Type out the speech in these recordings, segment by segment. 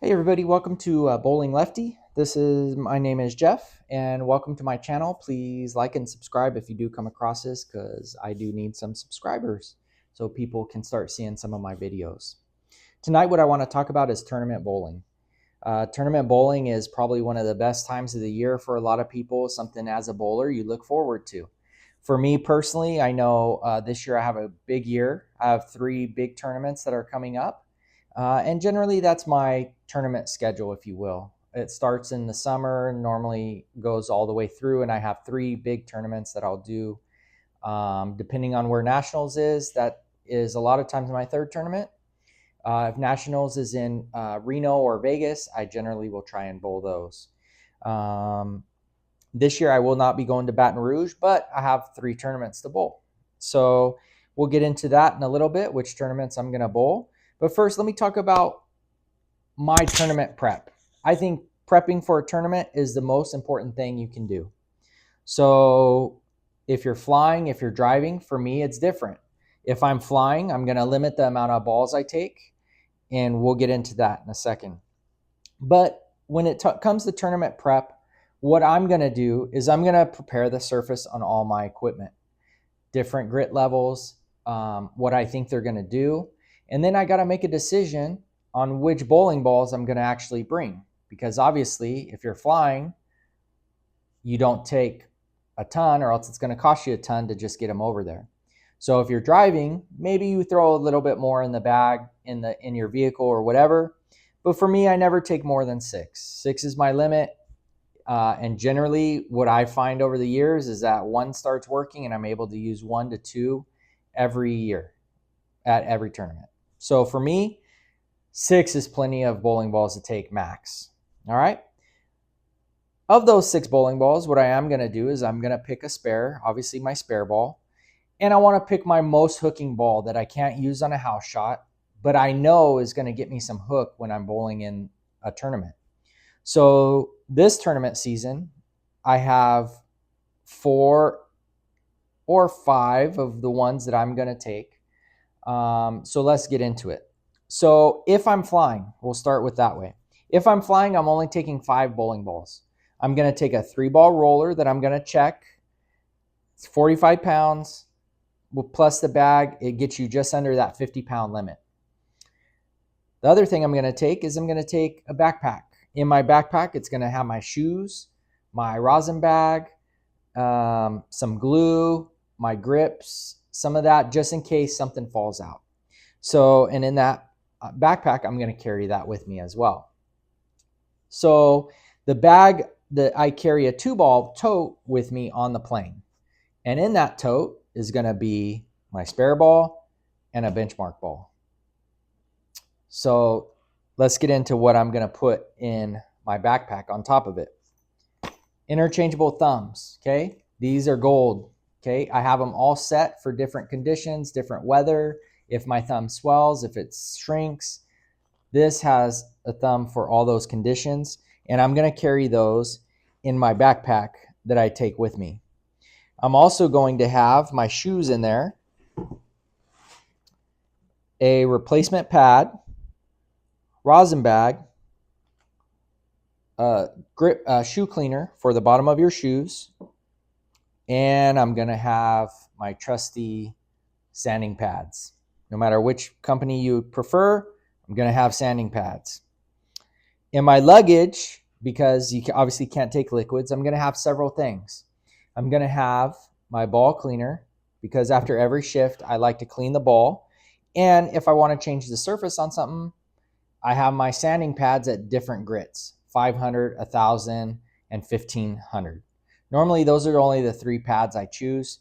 Hey everybody, welcome to Bowling Lefty. My name is Jeff, and welcome to my channel. Please like and subscribe if you do come across this, because I do need some subscribers so people can start seeing some of my videos. Tonight, what I want to talk about is tournament bowling. Tournament bowling is probably one of the best times of the year for a lot of people, something as a bowler you look forward to. For me personally, I know this year I have a big year. I have 3 big tournaments that are coming up. And generally, that's my tournament schedule, if you will. It starts in the summer, normally goes all the way through, and I have 3 big tournaments that I'll do. Depending on where Nationals is, that is a lot of times my 3rd tournament. If Nationals is in Reno or Vegas, I generally will try and bowl those. This year, I will not be going to Baton Rouge, but I have 3 tournaments to bowl. So we'll get into that in a little bit, which tournaments I'm going to bowl. But first, let me talk about my tournament prep. I think prepping for a tournament is the most important thing you can do. So if you're flying, if you're driving, for me, it's different. If I'm flying, I'm going to limit the amount of balls I take, and we'll get into that in a second. But when it comes to tournament prep, what I'm going to do is I'm going to prepare the surface on all my equipment, different grit levels, what I think they're going to do. And then I got to make a decision on which bowling balls I'm going to actually bring. Because obviously, if you're flying, you don't take a ton, or else it's going to cost you a ton to just get them over there. So if you're driving, maybe you throw a little bit more in the bag, in your vehicle or whatever. But for me, I never take more than 6. 6 is my limit. And generally, what I find over the years is that 1 starts working, and I'm able to use 1 to 2 every year at every tournament. So for me, 6 is plenty of bowling balls to take max. All right. Of those 6 bowling balls, what I am going to do is I'm going to pick a spare, obviously my spare ball. And I want to pick my most hooking ball that I can't use on a house shot, but I know is going to get me some hook when I'm bowling in a tournament. So this tournament season, I have 4 or 5 of the ones that I'm going to take. So let's get into it. So if I'm flying, we'll start with that way. If I'm flying, I'm only taking 5 bowling balls. I'm going to take a 3-ball roller that I'm going to check. It's 45 pounds. Plus the bag, it gets you just under that 50-pound limit. The other thing I'm going to take is I'm going to take a backpack. In my backpack, it's going to have my shoes, my rosin bag, some glue, my grips, some of that just in case something falls out. So, and in that backpack, I'm going to carry that with me as well. So the bag that I carry a 2-ball tote with me on the plane. And in that tote is going to be my spare ball and a benchmark ball. So let's get into what I'm going to put in my backpack on top of it. Interchangeable thumbs, okay? These are gold, okay? I have them all set for different conditions, different weather. If my thumb swells, if it shrinks, this has a thumb for all those conditions. And I'm going to carry those in my backpack that I take with me. I'm also going to have my shoes in there, a replacement pad, rosin bag, shoe cleaner for the bottom of your shoes, and I'm going to have my trusty sanding pads. No matter which company you prefer, I'm going to have sanding pads. In my luggage, because you obviously can't take liquids, I'm going to have several things. I'm going to have my ball cleaner, because after every shift, I like to clean the ball. And if I want to change the surface on something, I have my sanding pads at different grits, 500, 1,000, and 1,500. Normally, those are only the 3 pads I choose.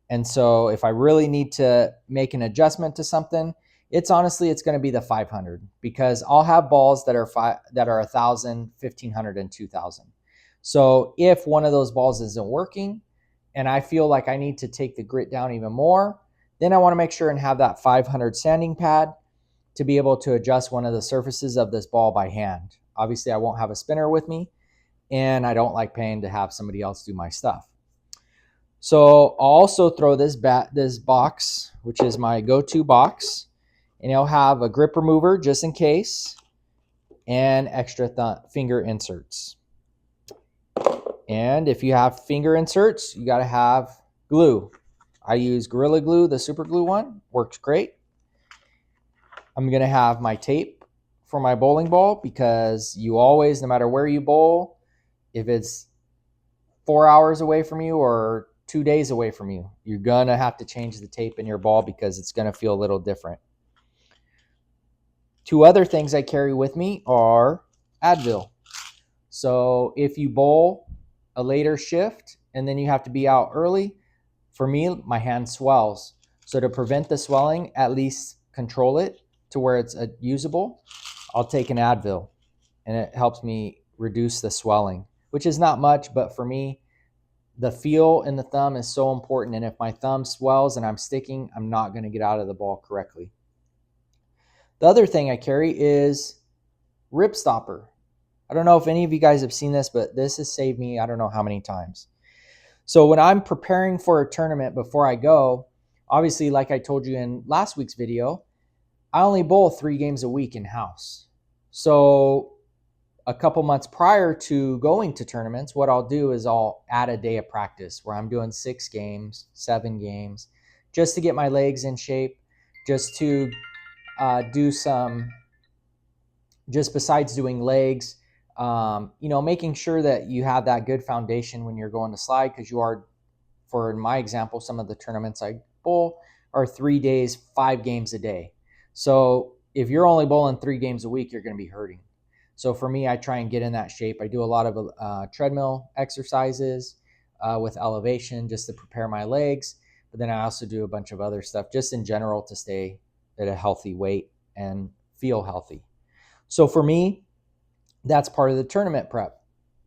And so if I really need to make an adjustment to something, it's going to be the 500, because I'll have balls that are 1,000, 1,500, and 2,000. So if one of those balls isn't working and I feel like I need to take the grit down even more, then I want to make sure and have that 500 sanding pad to be able to adjust one of the surfaces of this ball by hand. Obviously, I won't have a spinner with me, and I don't like paying to have somebody else do my stuff. So I'll also throw this box, which is my go-to box, and it'll have a grip remover just in case. and extra finger inserts. And if you have finger inserts, you got to have glue. I use Gorilla Glue, the super glue one, works great. I'm going to have my tape for my bowling ball, because you always, no matter where you bowl, if it's 4 hours away from you or 2 days away from you, you're going to have to change the tape in your ball because it's going to feel a little different. 2 other things I carry with me are Advil. So if you bowl a later shift and then you have to be out early, for me, my hand swells. So to prevent the swelling, at least control it to where it's usable, I'll take an Advil, and it helps me reduce the swelling, which is not much, but for me, the feel in the thumb is so important. And if my thumb swells and I'm sticking, I'm not going to get out of the ball correctly. The other thing I carry is rip stopper. I don't know if any of you guys have seen this, but this has saved me I don't know how many times. So when I'm preparing for a tournament before I go, obviously, like I told you in last week's video, I only bowl 3 games a week in-house. So a couple months prior to going to tournaments, what I'll do is I'll add a day of practice where I'm doing 6 games, 7 games, just to get my legs in shape, just to do some, just besides doing legs, making sure that you have that good foundation when you're going to slide, because you are, for in my example, some of the tournaments I bowl are 3 days, 5 games a day. So if you're only bowling 3 games a week, you're going to be hurting. So for me, I try and get in that shape. I do a lot of treadmill exercises with elevation just to prepare my legs. But then I also do a bunch of other stuff just in general to stay at a healthy weight and feel healthy. So for me, that's part of the tournament prep.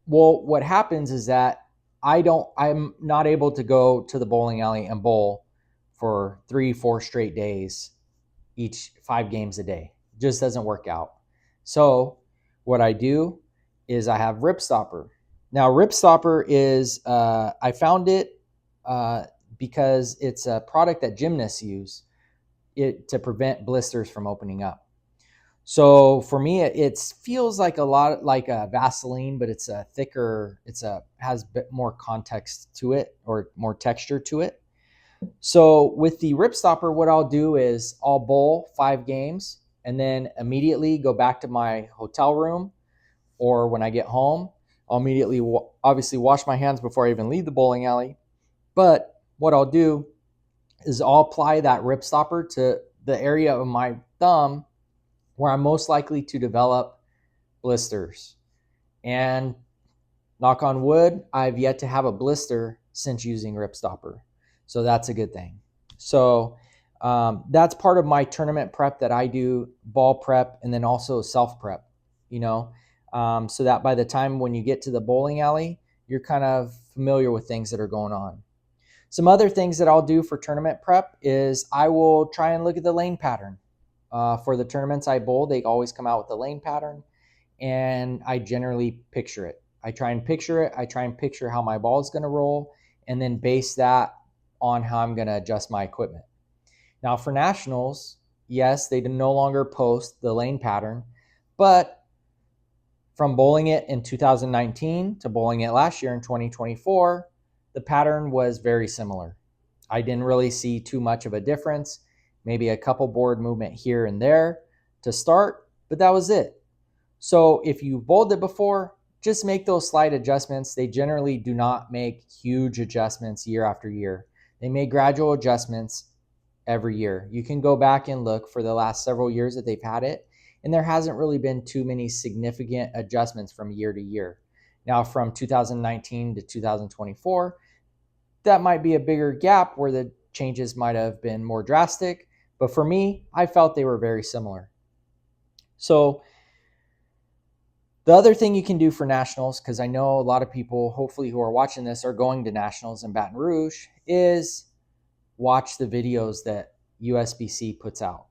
Well, what happens is that I'm not able to go to the bowling alley and bowl for 3-4 straight days, each 5 games a day. It just doesn't work out. So what I do is I have Rip Stopper. Now, Rip Stopper is, I found it because it's a product that gymnasts use to prevent blisters from opening up. So for me, it feels like a lot like a Vaseline, but it's a thicker, has a bit more context to it, or more texture to it. So with the Rip Stopper, what I'll do is I'll bowl 5 games and then immediately go back to my hotel room, or when I get home, I'll immediately obviously wash my hands before I even leave the bowling alley. But what I'll do is I'll apply that Rip Stopper to the area of my thumb where I'm most likely to develop blisters. And knock on wood, I've yet to have a blister since using Rip Stopper. So that's a good thing. So that's part of my tournament prep that I do, ball prep, and then also self prep, so that by the time when you get to the bowling alley, you're kind of familiar with things that are going on. Some other things that I'll do for tournament prep is I will try and look at the lane pattern. For the tournaments I bowl, they always come out with the lane pattern, and I generally picture it. I try and picture it. I try and picture how my ball is going to roll, and then base that on how I'm going to adjust my equipment. Now for nationals, yes, they no longer post the lane pattern, but from bowling it in 2019 to bowling it last year in 2024, the pattern was very similar. I didn't really see too much of a difference, maybe a couple board movement here and there to start, but that was it. So if you bowled it before, just make those slight adjustments. They generally do not make huge adjustments year after year. They make gradual adjustments every year. You can go back and look for the last several years that they've had it, and there hasn't really been too many significant adjustments from year to year. Now from 2019 to 2024, that might be a bigger gap where the changes might have been more drastic, but for me, I felt they were very similar. So the other thing you can do for nationals, because I know a lot of people, hopefully, who are watching this are going to nationals in Baton Rouge, is watch the videos that USBC puts out.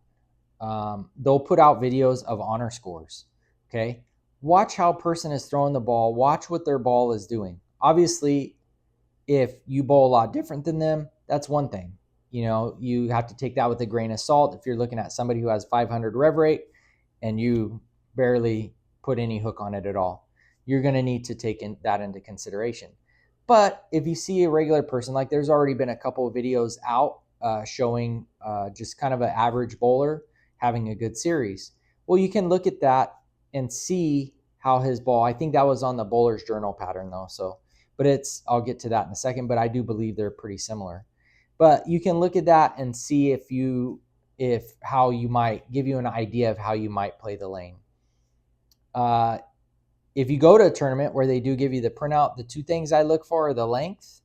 They'll put out videos of honor scores. Okay, watch how a person is throwing the ball. Watch what their ball is doing. Obviously, if you bowl a lot different than them, that's one thing. You have to take that with a grain of salt. If you're looking at somebody who has 500 rev rate and you barely put any hook on it at all. You're going to need to take that into consideration. But if you see a regular person, like there's already been a couple of videos out showing just kind of an average bowler having a good series. Well, you can look at that and see how his ball, I think that was on the Bowler's Journal pattern though. So, but I'll get to that in a second, but I do believe they're pretty similar. But you can look at that and see how you might give you an idea of how you might play the lane. If you go to a tournament where they do give you the printout, the two things I look for are the length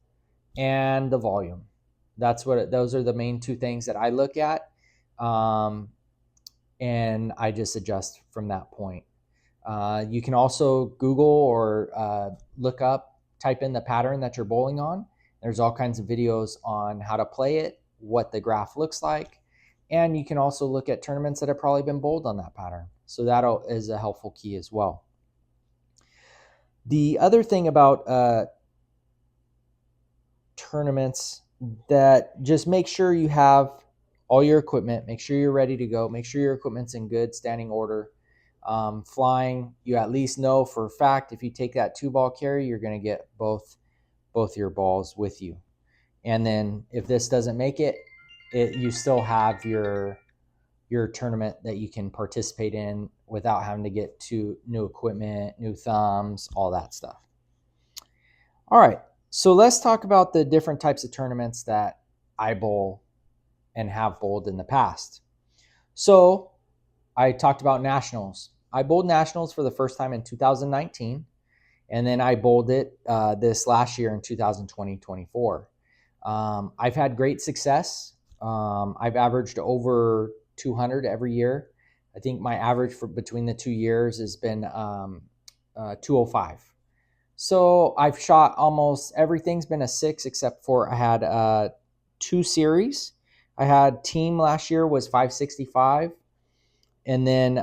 and the volume. Those are the main two things that I look at. And I just adjust from that point. You can also Google or type in the pattern that you're bowling on. There's all kinds of videos on how to play it, what the graph looks like. And you can also look at tournaments that have probably been bowled on that pattern. So that is a helpful key as well. The other thing about tournaments, that just make sure you have all your equipment, make sure you're ready to go, make sure your equipment's in good standing order. Flying, you at least know for a fact if you take that 2-ball carry, you're going to get both your balls with you. And then if this doesn't make it, you still have your tournament that you can participate in without having to get to new equipment, new thumbs, all that stuff. All right, so let's talk about the different types of tournaments that I bowl and have bowled in the past. So I talked about nationals. I bowled nationals for the first time in 2019, and then I bowled it this last year in 2020-24. I've had great success. I've averaged over 200 every year. I think my average for between the 2 years has been 205. So I've shot almost everything's been a 6 except for I had 2 series. I had team last year was 565, and then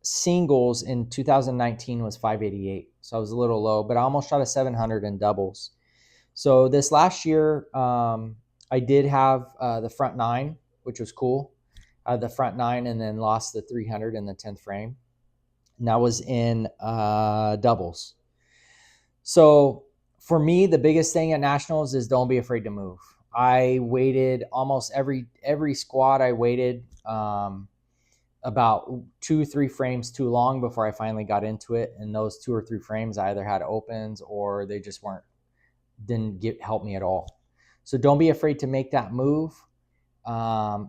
singles in 2019 was 588. So I was a little low, but I almost shot a 700 in doubles. So this last year, I did have the front 9, which was cool. The front 9 and then lost the 300 in the 10th frame. And that was in doubles. So for me, the biggest thing at nationals is don't be afraid to move. I waited almost every squad. I waited about 2-3 frames too long before I finally got into it. And those 2 or 3 frames, I either had opens or they just didn't help me at all. So don't be afraid to make that move.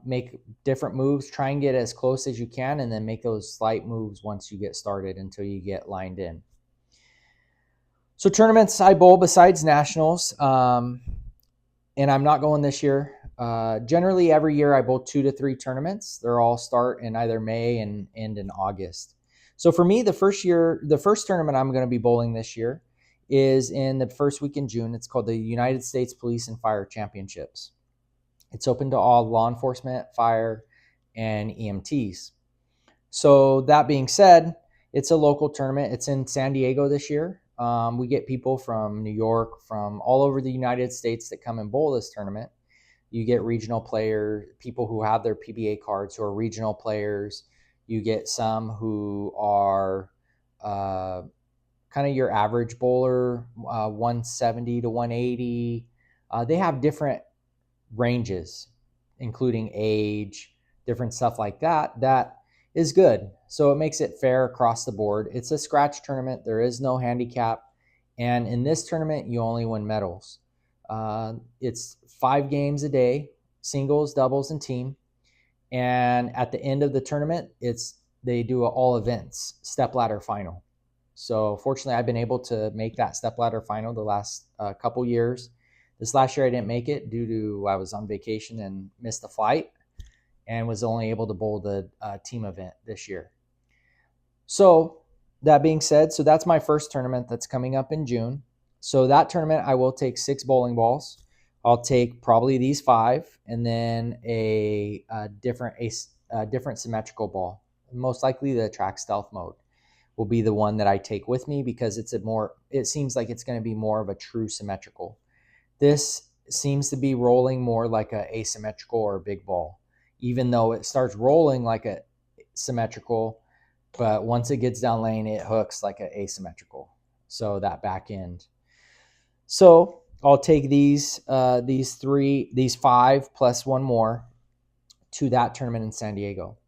Make different moves. Try and get as close as you can, and then make those slight moves once you get started until you get lined in. So tournaments I bowl besides nationals, and I'm not going this year. Generally, every year I bowl 2 to 3 tournaments. They're all start in either May and end in August. So for me, the first tournament I'm going to be bowling this year is in the first week in June. It's called the United States Police and Fire Championships. It's open to all law enforcement, fire, and EMTs. So that being said, it's a local tournament. It's in San Diego this year. We get people from New York, from all over the United States that come and bowl this tournament. You get regional players, people who have their PBA cards who are regional players. You get some who are kind of your average bowler, 170 to 180. They have different ranges, including age, different stuff like that. That is good. So it makes it fair across the board. It's a scratch tournament. There is no handicap. And in this tournament, you only win medals. It's 5 games a day, singles, doubles, and team. And at the end of the tournament, they do all events, stepladder final. So fortunately, I've been able to make that stepladder final the last couple years. This last year, I didn't make it due to I was on vacation and missed the flight, and was only able to bowl the team event this year. So that being said, so that's my first tournament that's coming up in June. So that tournament, I will take 6 bowling balls. I'll take probably these 5, and then a different symmetrical ball. Most likely the track stealth mode will be the one that I take with me, because it seems like it's going to be more of a true symmetrical. This seems to be rolling more like a asymmetrical or a big ball. Even though it starts rolling like a symmetrical, but once it gets down lane, it hooks like an asymmetrical. So that back end. So I'll take these five plus one more to that tournament in San Diego.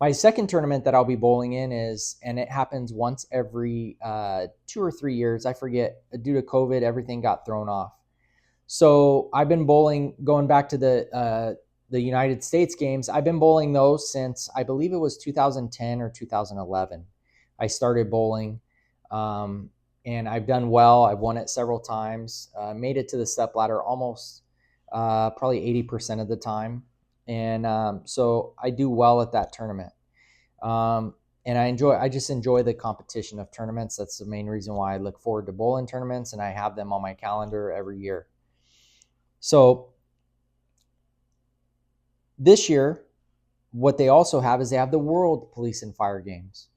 My second tournament that I'll be bowling in is, and it happens once every 2 or 3 years. I forget. Due to COVID, everything got thrown off. So I've been bowling, going back to the United States games. I've been bowling those since I believe it was 2010 or 2011. I started bowling, and I've done well. I've won it several times. Made it to the step ladder almost probably 80% of the time. And so I do well at that tournament. And I just enjoy the competition of tournaments. That's the main reason why I look forward to bowling tournaments, and I have them on my calendar every year. So this year, what they also have is they have the World Police and Fire Games.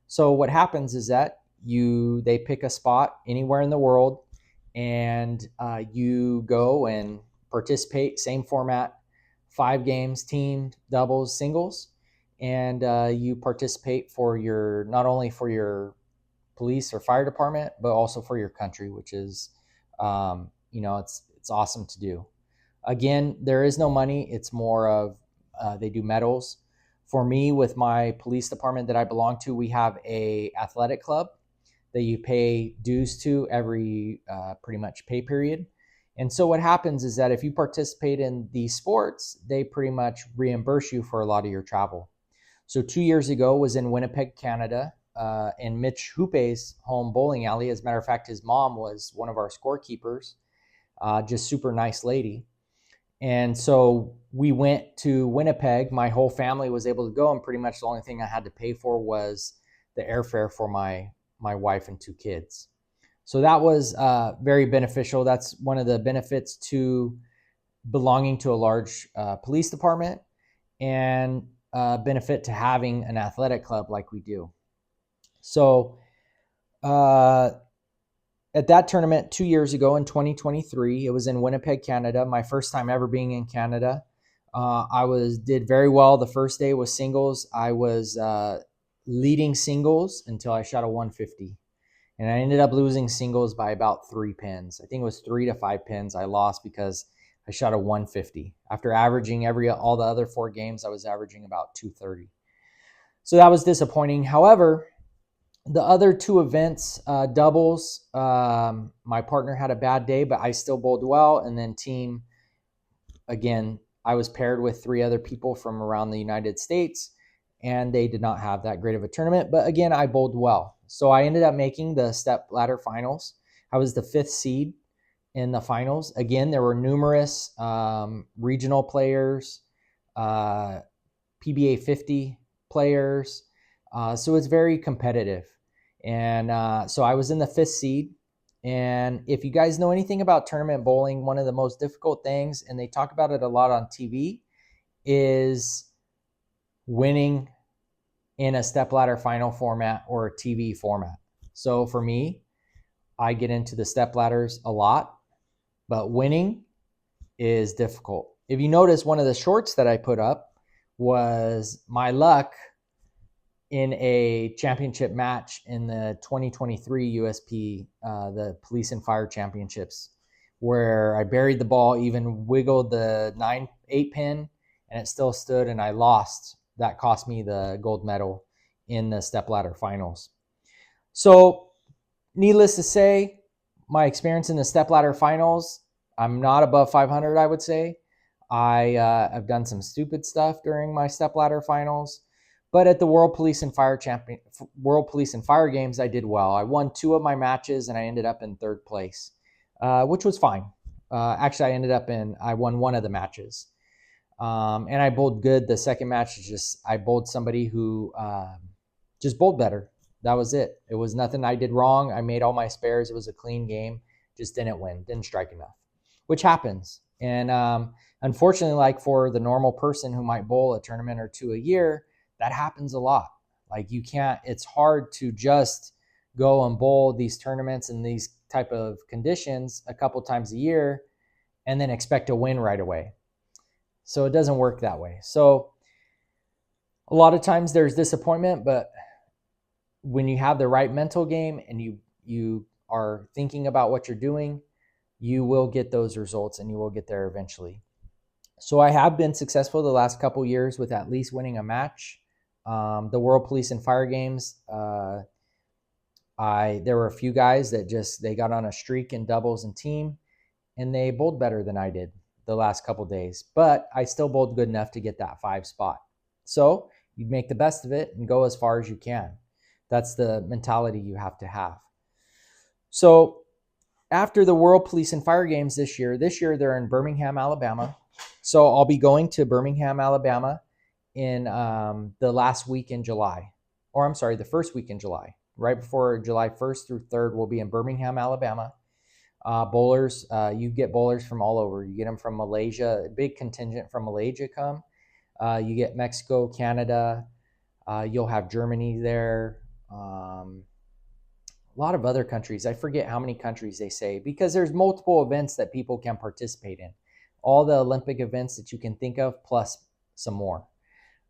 So what happens is that they pick a spot anywhere in the world, and you go and participate. Same format, 5 games, team, doubles, singles, and you participate for not only for your police or fire department, but also for your country, which is it's awesome to do. Again, there is no money. It's more of they do medals. For me, with my police department that I belong to, we have a athletic club that you pay dues to every pretty much pay period. And so what happens is that if you participate in these sports, they pretty much reimburse you for a lot of your travel. So 2 years ago was in Winnipeg, Canada, in Mitch Hoope's home bowling alley. As a matter of fact, his mom was one of our scorekeepers, just super nice lady. And so we went to Winnipeg. My whole family was able to go, and pretty much the only thing I had to pay for was the airfare for my wife and 2 kids. So that was very beneficial. That's one of the benefits to belonging to a large police department, and benefit to having an athletic club like we do. So at that tournament 2 years ago in 2023, it was in Winnipeg, Canada. My first time ever being in Canada. I did very well. The first day was singles. I was leading singles until I shot a 150. And I ended up losing singles by about 3 pins. I think it was 3 to 5 pins I lost because I shot a 150. After averaging all the other 4 games, I was averaging about 230. So that was disappointing. However, the other 2 events, doubles, my partner had a bad day, but I still bowled well. And then team, again, I was paired with 3 other people from around the United States, and they did not have that great of a tournament. But again, I bowled well. So I ended up making the step ladder finals. I was the 5th seed in the finals. Again, there were numerous regional players, PBA 50 players. So it's very competitive. And so I was in the 5th seed. And if you guys know anything about tournament bowling, one of the most difficult things, and they talk about it a lot on TV, is winning in a stepladder final format or a TV format. So for me, I get into the stepladders a lot, but winning is difficult. If you notice, one of the shorts that I put up was my luck in a championship match in the 2023 USP, the Police and Fire Championships, where I buried the ball, even wiggled the 9-8 pin, and it still stood, and I lost. That cost me the gold medal in the stepladder finals. So needless to say, my experience in the stepladder finals, I'm not above 500, I would say. I have done some stupid stuff during my stepladder finals, but at the World Police and Fire Games, I did well. I won 2 of my matches, and I ended up in 3rd place, which was fine. Actually, I won 1 of the matches. And I bowled good. The second match is just, I bowled somebody who just bowled better. That was it. It was nothing I did wrong. I made all my spares. It was a clean game. Just didn't win. Didn't strike enough, which happens. And unfortunately, like for the normal person who might bowl a tournament or 2 a year, that happens a lot. Like it's hard to just go and bowl these tournaments in these type of conditions a couple times a year and then expect to win right away. So it doesn't work that way. So a lot of times there's disappointment, but when you have the right mental game and you are thinking about what you're doing, you will get those results and you will get there eventually. So I have been successful the last couple years with at least winning a match. The World Police and Fire Games, there were a few guys that they got on a streak in doubles and team, and they bowled better than I did the last couple days. But I still bowled good enough to get that 5 spot. So you make the best of it and go as far as you can. That's the mentality you have to have. So after the World Police and Fire Games this year they're in Birmingham, Alabama. So I'll be going to Birmingham, Alabama in the last week in July. Or I'm sorry, the first week in July. Right before July 1st through 3rd, we'll be in Birmingham, Alabama. Bowlers, you get bowlers from all over. You get them from Malaysia, a big contingent from Malaysia come. You get Mexico, Canada. You'll have Germany there. A lot of other countries. I forget how many countries they say, because there's multiple events that people can participate in. All the Olympic events that you can think of, plus some more.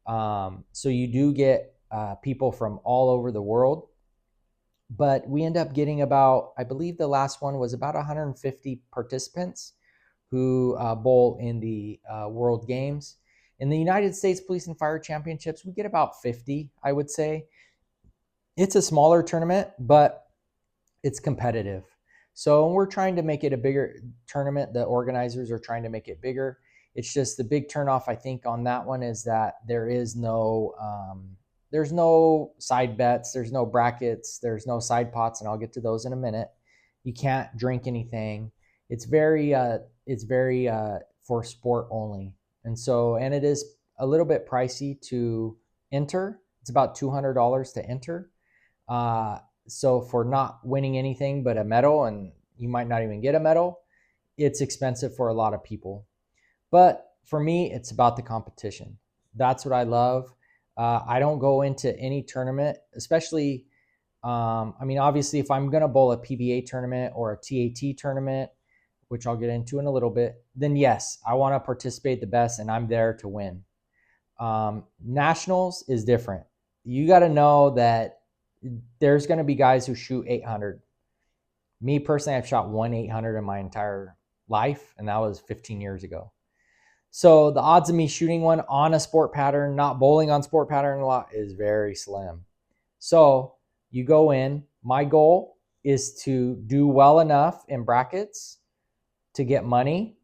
So you do get people from all over the world. But we end up getting about, I believe the last one was about 150 participants who bowl in the World Games. In the United States Police and Fire Championships, we get about 50, I would say. It's a smaller tournament, but it's competitive. So we're trying to make it a bigger tournament. The organizers are trying to make it bigger. It's just the big turnoff, I think, on that one is that there's no side bets, there's no brackets, there's no side pots, and I'll get to those in a minute. You can't drink anything. It's very for sport only. And it is a little bit pricey to enter. It's about $200 to enter. So for not winning anything but a medal, and you might not even get a medal, it's expensive for a lot of people. But for me, it's about the competition. That's what I love. I don't go into any tournament, especially, obviously if I'm going to bowl a PBA tournament or a TAT tournament, which I'll get into in a little bit, then yes, I want to participate the best and I'm there to win. Nationals is different. You got to know that there's going to be guys who shoot 800. Me personally, I've shot 800 in my entire life, and that was 15 years ago. So the odds of me shooting one on a sport pattern, not bowling on sport pattern a lot, is very slim. So you go in. My goal is to do well enough in brackets to get money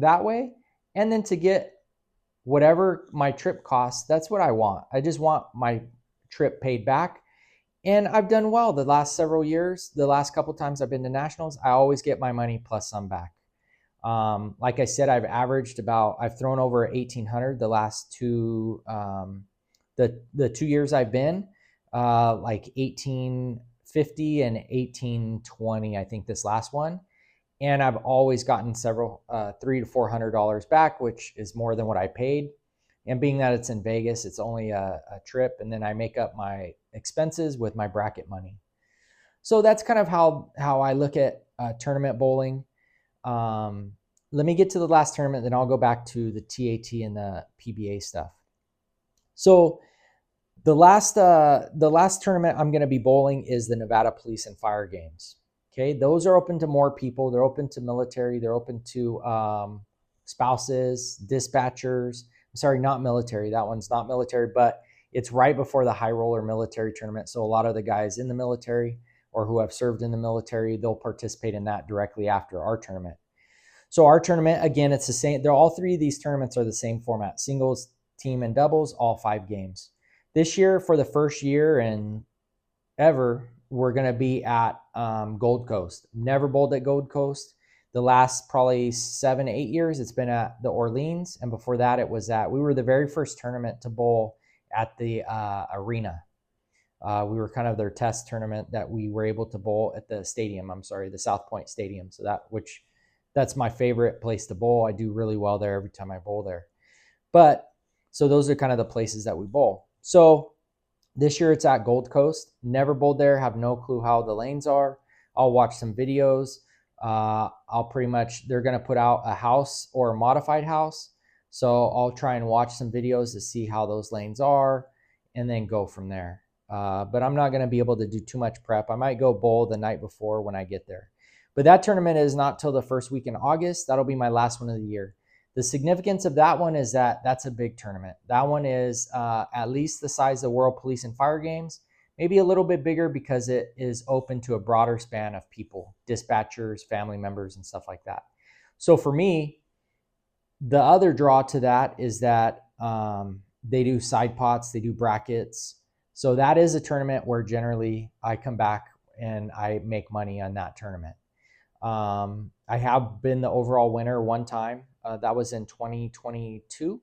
that way, and then to get whatever my trip costs. That's what I want. I just want my trip paid back. And I've done well the last several years. The last couple times I've been to nationals, I always get my money plus some back. Like I said, I've thrown over 1,800 the last two, the 2 years I've been, like 1,850 and 1,820, I think this last one. And I've always gotten several, $300 to $400 back, which is more than what I paid. And being that it's in Vegas, it's only a trip, and then I make up my expenses with my bracket money. So that's kind of how I look at tournament bowling. Let me get to the last tournament, then I'll go back to the TAT and the PBA stuff. So the last tournament I'm going to be bowling is the Nevada Police and Fire Games. Okay, those are open to more people. They're open to military. They're open to spouses, dispatchers. I'm sorry, not military. That one's not military, but it's right before the high roller military tournament. So a lot of the guys in the military or who have served in the military, they'll participate in that directly after our tournament. So our tournament, again, it's the same. All three of these tournaments are the same format: singles, team, and doubles, all 5 games. This year, for the first year and ever, we're going to be at Gold Coast. Never bowled at Gold Coast. The last probably 7 to 8 years, it's been at the Orleans. And before that, we were the very first tournament to bowl at the arena. We were kind of their test tournament that we were able to bowl at the stadium. The South Point Stadium. So that's my favorite place to bowl. I do really well there every time I bowl there. So those are kind of the places that we bowl. So this year it's at Gold Coast. Never bowled there. Have no clue how the lanes are. I'll watch some videos. They're going to put out a house or a modified house. So I'll try and watch some videos to see how those lanes are and then go from there. but I'm not going to be able to do too much prep. I might go bowl the night before when I get there. But that tournament is not till the first week in August. That'll be my last one of the year. The significance of that one is that that's a big tournament. That one is at least the size of World Police and Fire Games, maybe a little bit bigger because it is open to a broader span of people, dispatchers, family members, and stuff like that. So for me, the other draw to that is that they do side pots, they do brackets. So that is a tournament where generally I come back and I make money on that tournament. I have been the overall winner one time. That was in 2022.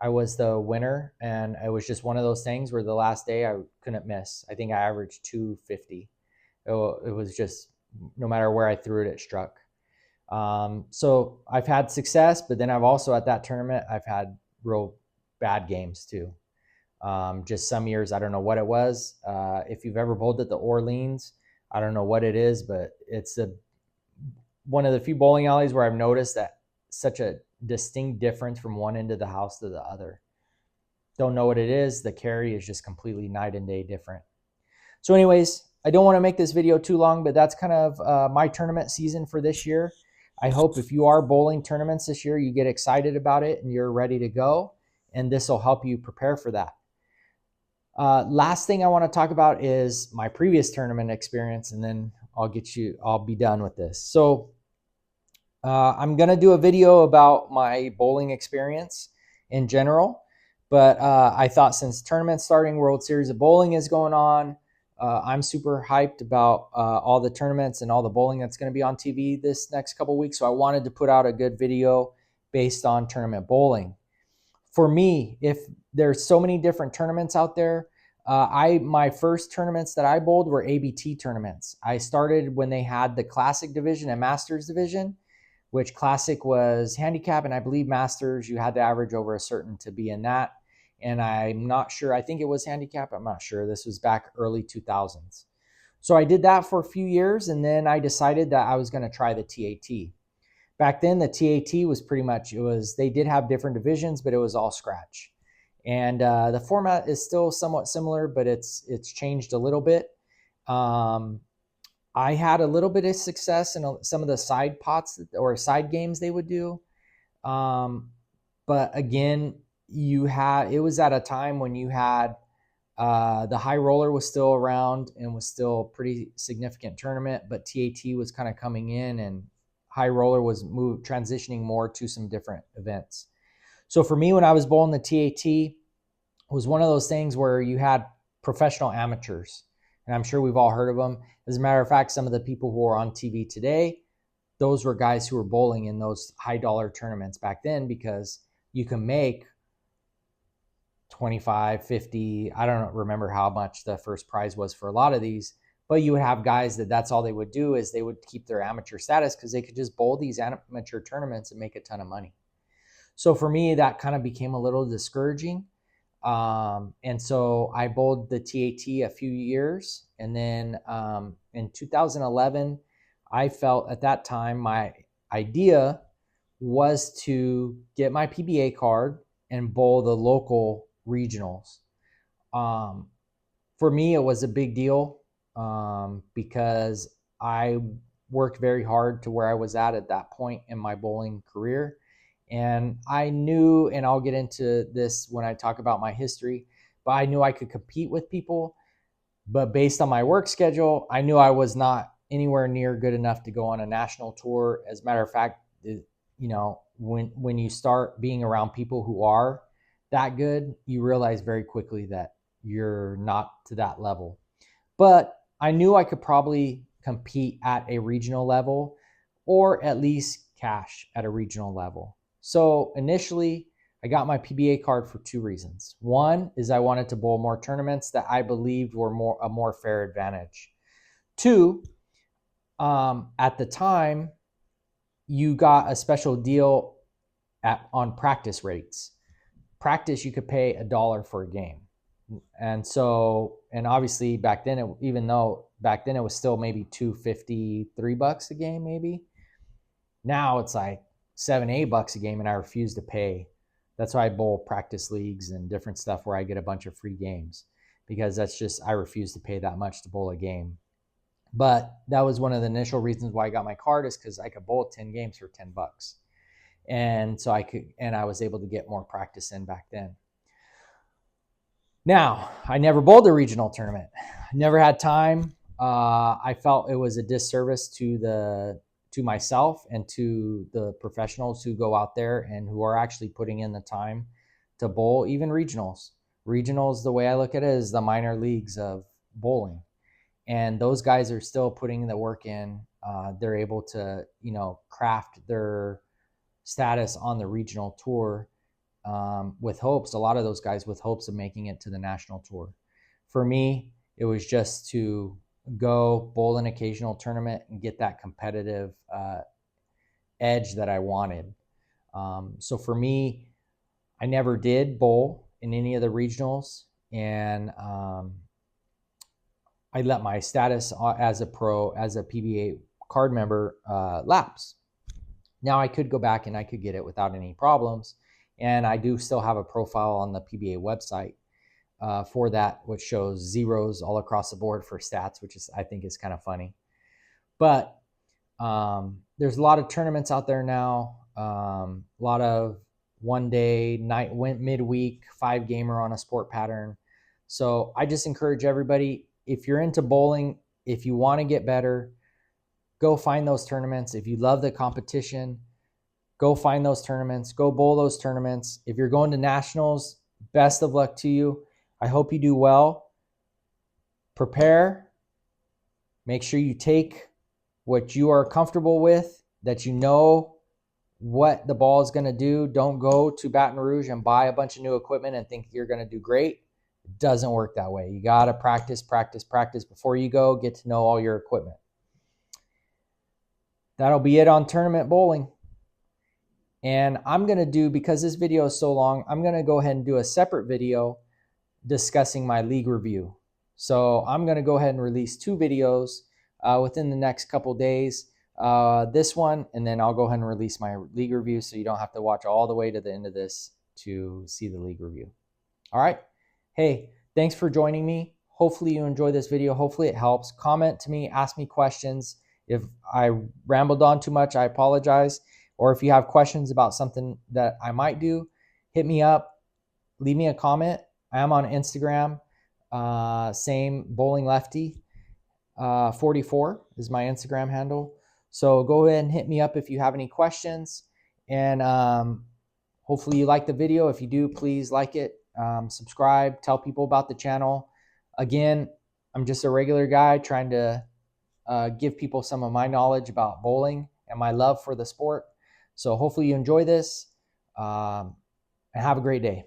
I was the winner, and it was just one of those things where the last day I couldn't miss. I think I averaged 250. It was just no matter where I threw it, it struck. So I've had success, but then I've also at that tournament, I've had real bad games too. Just some years, I don't know what it was. If you've ever bowled at the Orleans, I don't know what it is, but it's one of the few bowling alleys where I've noticed that such a distinct difference from one end of the house to the other. Don't know what it is. The carry is just completely night and day different. So anyways, I don't want to make this video too long, but that's kind of my tournament season for this year. I hope if you are bowling tournaments this year, you get excited about it and you're ready to go, and this will help you prepare for that. Last thing I want to talk about is my previous tournament experience, and then I'll be done with this. So I'm going to do a video about my bowling experience in general, but I thought since tournament's starting, World Series of Bowling is going on, I'm super hyped about all the tournaments and all the bowling that's going to be on TV this next couple weeks. So I wanted to put out a good video based on tournament bowling. For me, if there's so many different tournaments out there, my first tournaments that I bowled were ABT tournaments. I started when they had the Classic division and Masters division, which Classic was handicap, and I believe Masters, you had to average over a certain to be in that. And I'm not sure, I think it was handicap, I'm not sure. This was back early 2000s. So I did that for a few years, and then I decided that I was going to try the TAT. Back then, the TAT was pretty much, they did have different divisions, but it was all scratch. And the format is still somewhat similar, but it's changed a little bit. I had a little bit of success in some of the side pots or side games they would do. But again, it was at a time when you had the high roller was still around and was still a pretty significant tournament, but TAT was kind of coming in and high roller was transitioning more to some different events. So for me, when I was bowling the TAT, it was one of those things where you had professional amateurs, and I'm sure we've all heard of them. As a matter of fact, some of the people who are on TV today, those were guys who were bowling in those high dollar tournaments back then, because you can make 25, 50, I don't remember how much the first prize was for a lot of these, but you would have guys that's all they would do is they would keep their amateur status because they could just bowl these amateur tournaments and make a ton of money. So for me, that kind of became a little discouraging. And so I bowled the TAT a few years. And then in 2011, I felt at that time, my idea was to get my PBA card and bowl the local regionals. For me, it was a big deal because I worked very hard to where I was at that point in my bowling career. And I knew, and I'll get into this when I talk about my history, but I knew I could compete with people. But based on my work schedule, I knew I was not anywhere near good enough to go on a national tour. As a matter of fact, when you start being around people who are that good, you realize very quickly that you're not to that level. But I knew I could probably compete at a regional level, or at least cash at a regional level. So initially, I got my PBA card for two reasons. One is I wanted to bowl more tournaments that I believed were a more fair advantage. Two, at the time, you got a special deal on practice rates. Practice, you could pay $1 for a game. And obviously back then, even though back then it was still maybe $2.50, $3 a game, maybe. Now it's like $7, $8 a game, and I refuse to pay. That's why I bowl practice leagues and different stuff where I get a bunch of free games, because I refuse to pay that much to bowl a game. But that was one of the initial reasons why I got my card, is because I could bowl 10 games for $10. And so I was able to get more practice in back then. Now, I never bowled a regional tournament. I never had time. I felt it was a disservice to myself and to the professionals who go out there and who are actually putting in the time to bowl, even regionals. Regionals, the way I look at it, is the minor leagues of bowling. And those guys are still putting the work in. They're able to, craft their status on the regional tour with hopes, a lot of those guys with hopes of making it to the national tour. For me, it was just to go bowl an occasional tournament and get that competitive edge that I wanted. So for me, I never did bowl in any of the regionals, and I let my status as a PBA card member lapse. Now I could go back and I could get it without any problems. And I do still have a profile on the PBA website for that, which shows zeros all across the board for stats, which I think is kind of funny. But there's a lot of tournaments out there now, a lot of one day, midweek, 5-gamer on a sport pattern. So I just encourage everybody, if you're into bowling, if you want to get better, go find those tournaments. If you love the competition, go find those tournaments, go bowl those tournaments. If you're going to nationals, best of luck to you. I hope you do well. Prepare. Make sure you take what you are comfortable with, that you know what the ball is going to do. Don't go to Baton Rouge and buy a bunch of new equipment and think you're going to do great. It doesn't work that way. You got to practice before you go. Get to know all your equipment. That'll be it on tournament bowling. And I'm going to do, because this video is so long, I'm going to go ahead and do a separate video discussing my league review. So I'm going to go ahead and release 2 videos within the next couple days. This one, and then I'll go ahead and release my league review, so you don't have to watch all the way to the end of this to see the league review. All right. Hey, thanks for joining me. Hopefully you enjoy this video. Hopefully it helps. Comment to me, ask me questions. If I rambled on too much, I apologize. Or if you have questions about something that I might do, hit me up, leave me a comment. I am on Instagram, same Bowling Lefty 44 is my Instagram handle. So go ahead and hit me up if you have any questions. And hopefully you like the video. If you do, please like it, subscribe, tell people about the channel. Again, I'm just a regular guy trying to give people some of my knowledge about bowling and my love for the sport. So hopefully you enjoy this, and have a great day.